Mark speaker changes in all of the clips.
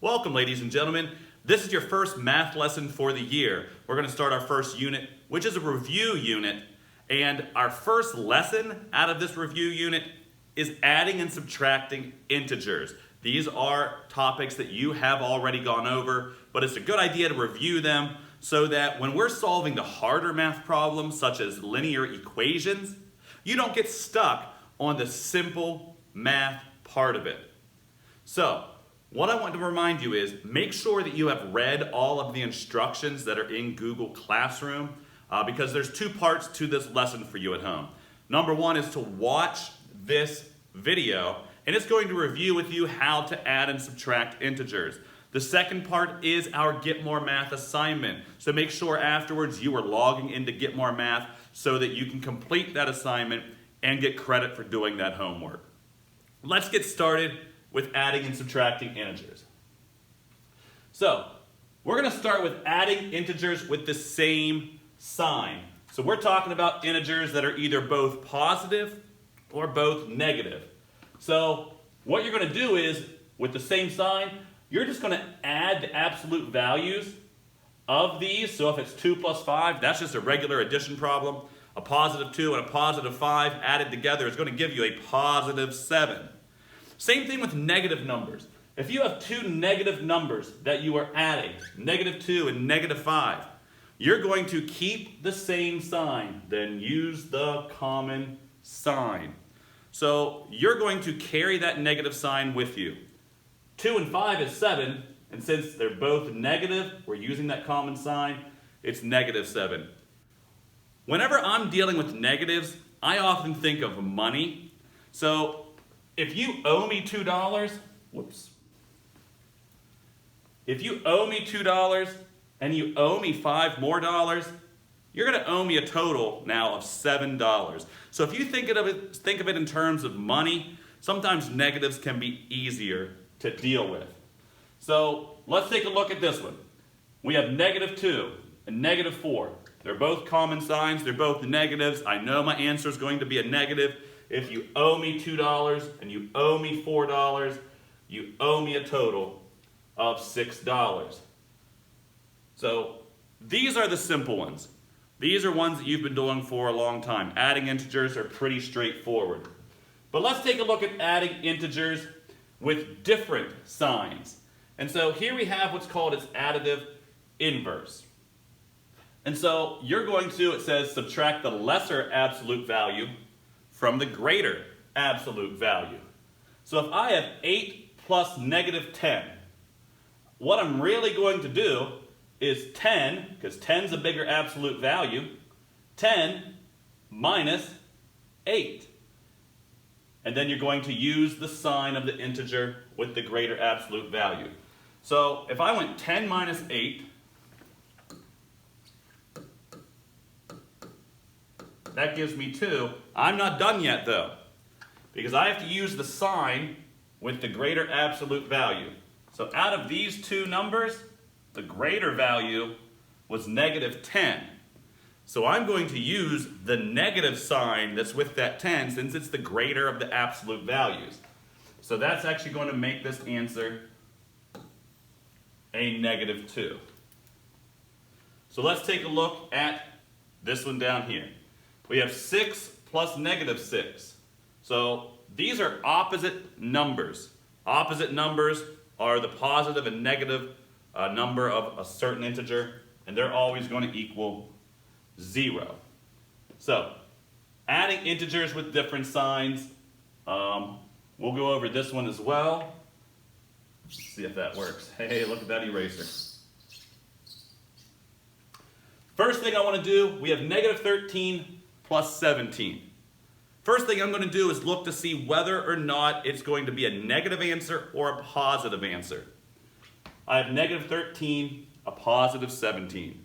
Speaker 1: Welcome, ladies and gentlemen. This is your first math lesson for the year. We're going to start our first unit, which is a review unit. And our first lesson out of this review unit is adding and subtracting integers. These are topics that you have already gone over, but it's a good idea to review them so that when we're solving the harder math problems, such as linear equations, you don't get stuck on the simple math part of it. So, what I want to remind you is make sure that you have read all of the instructions that are in Google Classroom because there's two parts to this lesson for you at home. Number one is to watch this video, and it's going to review with you how to add and subtract integers. The second part is our Get More Math assignment. So make sure afterwards you are logging into Get More Math so that you can complete that assignment and get credit for doing that homework. Let's get started with adding and subtracting integers. So, we're going to start with adding integers with the same sign. So we're talking about integers that are either both positive or both negative. So what you're going to do is, with the same sign, you're just going to add the absolute values of these. So if it's 2 plus 5, that's just a regular addition problem. A positive 2 and a positive 5 added together is going to give you a positive 7. Same thing with negative numbers. If you have two negative numbers that you are adding, negative 2 and negative 5, you're going to keep the same sign, then use the common sign. So you're going to carry that negative sign with you. 2 and 5 is 7, and since they're both negative, we're using that common sign, it's negative 7. Whenever I'm dealing with negatives, I often think of money. So if you owe me $2, if you owe me $2 and you owe me $5 more, you're going to owe me a total now of $7. So if you think of it in terms of money, sometimes negatives can be easier to deal with. So let's take a look at this one. We have negative 2 and negative 4. They're both common signs. They're both negatives. I know my answer is going to be a negative. If you owe me $2 and you owe me $4, you owe me a total of $6. So these are the simple ones. These are ones that you've been doing for a long time. Adding integers are pretty straightforward. But let's take a look at adding integers with different signs. And so here we have what's called its additive inverse. And so you're going to, it says, subtract the lesser absolute value from the greater absolute value. So if I have 8 plus negative 10, what I'm really going to do is 10, because 10 is a bigger absolute value, 10 minus 8. And then you're going to use the sign of the integer with the greater absolute value. So if I went 10 minus 8, that gives me 2. I'm not done yet though, because I have to use the sign with the greater absolute value. So out of these two numbers, the greater value was negative 10. So I'm going to use the negative sign that's with that 10 since it's the greater of the absolute values. So that's actually going to make this answer a negative 2. So let's take a look at this one down here. We have 6 plus negative 6. So these are opposite numbers. Opposite numbers are the positive and negative number of a certain integer, and they're always going to equal 0. So adding integers with different signs, we'll go over this one as well. Let's see if that works. Hey, look at that eraser. First thing I want to do, we have negative 13 plus 17. First thing I'm going to do is look to see whether or not it's going to be a negative answer or a positive answer. I have negative 13, a positive 17.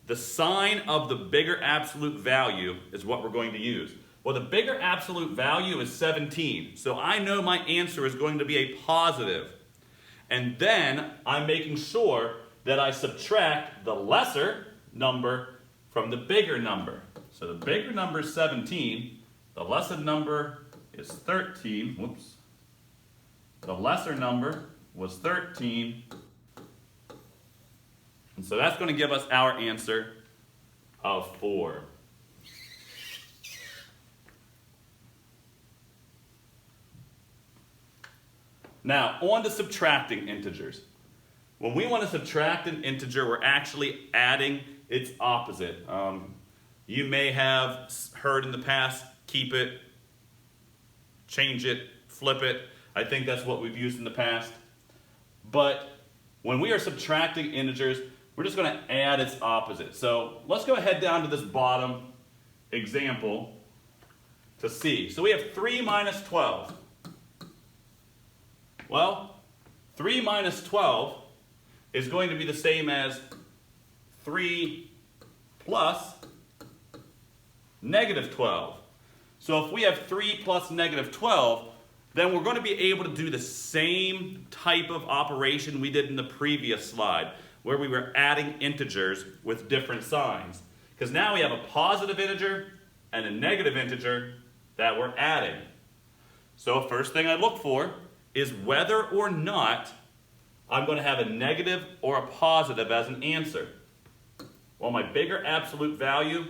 Speaker 1: The sign of the bigger absolute value is what we're going to use. Well, the bigger absolute value is 17, so I know my answer is going to be a positive. And then I'm making sure that I subtract the lesser number from the bigger number. So the bigger number is 17, the lesser number is 13, the lesser number was 13. And so that's going to give us our answer of 4. Now, on to subtracting integers. When we want to subtract an integer, we're actually adding its opposite. You may have heard in the past, keep it, change it, flip it. I think that's what we've used in the past. But when we are subtracting integers, we're just going to add its opposite. So let's go ahead down to this bottom example to see. So we have 3 minus 12. Well, 3 minus 12 is going to be the same as 3 plus negative 12. So if we have 3 plus negative 12, then we're going to be able to do the same type of operation we did in the previous slide, where we were adding integers with different signs. Because now we have a positive integer and a negative integer that we're adding. So first thing I look for is whether or not I'm going to have a negative or a positive as an answer. Well, my bigger absolute value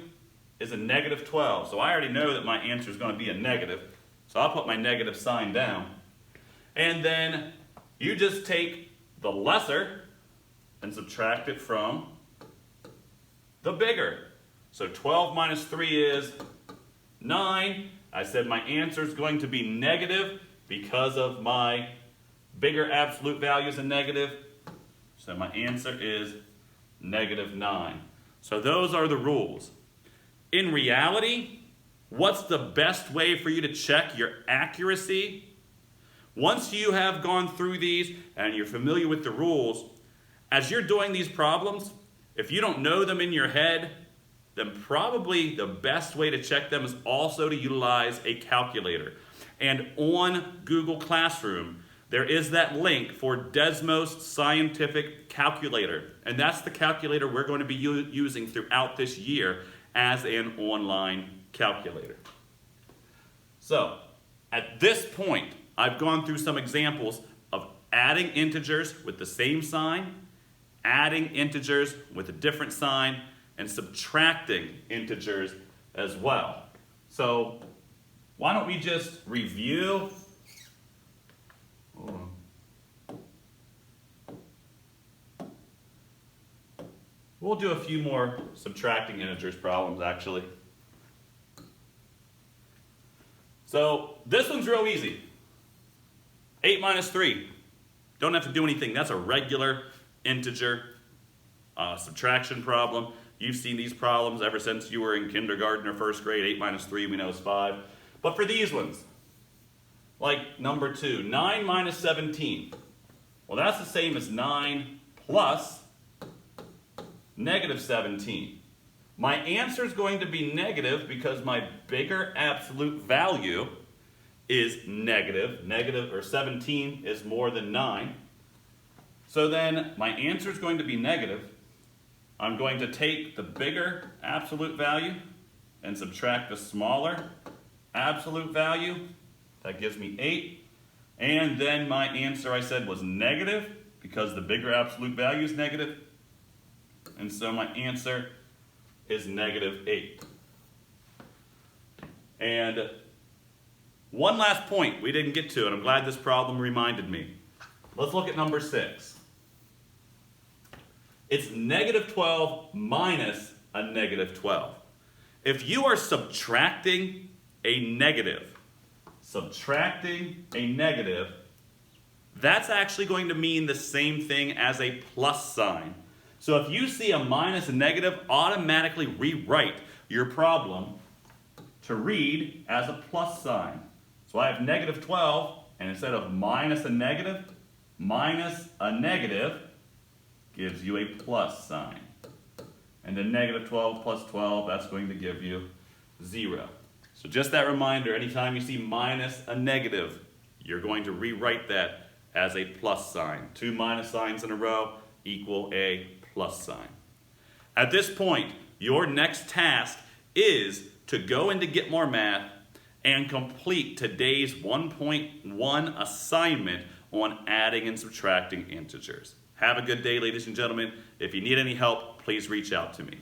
Speaker 1: is a negative 12, so I already know that my answer is going to be a negative. So I'll put my negative sign down. And then you just take the lesser and subtract it from the bigger. So 12 minus 3 is 9. I said my answer is going to be negative because of my bigger absolute value is a negative. So my answer is negative 9. So those are the rules. In reality, what's the best way for you to check your accuracy? Once you have gone through these and you're familiar with the rules, as you're doing these problems, if you don't know them in your head, then probably the best way to check them is also to utilize a calculator. And on Google Classroom, there is that link for Desmos Scientific Calculator. And that's the calculator we're going to be using throughout this year as an online calculator. So, at this point, I've gone through some examples of adding integers with the same sign, adding integers with a different sign, and subtracting integers as well. So, why don't we just review? Hold on. We'll do a few more subtracting integers problems, actually. So this one's real easy. 8 minus 3. Don't have to do anything. That's a regular integer subtraction problem. You've seen these problems ever since you were in kindergarten or first grade. 8 minus 3 we know is 5. But for these ones, like number 2, 9 minus 17. Well, that's the same as 9 plus negative 17. My answer is going to be negative because my bigger absolute value is negative. Negative, or 17 is more than 9. So then my answer is going to be negative. I'm going to take the bigger absolute value and subtract the smaller absolute value. That gives me 8. And then my answer, I said, was negative because the bigger absolute value is negative. And so my answer is negative 8. And one last point we didn't get to, and I'm glad this problem reminded me. Let's look at number 6. It's negative 12 minus a negative 12. If you are subtracting a negative, that's actually going to mean the same thing as a plus sign. So if you see a minus and negative, automatically rewrite your problem to read as a plus sign. So I have negative 12, and instead of minus a negative gives you a plus sign. And then negative 12 plus 12, that's going to give you 0. So just that reminder, anytime you see minus a negative, you're going to rewrite that as a plus sign. 2 minus signs in a row equal a plus sign. At this point, your next task is to go into Get More Math and complete today's 1.1 assignment on adding and subtracting integers. Have a good day, ladies and gentlemen. If you need any help, please reach out to me.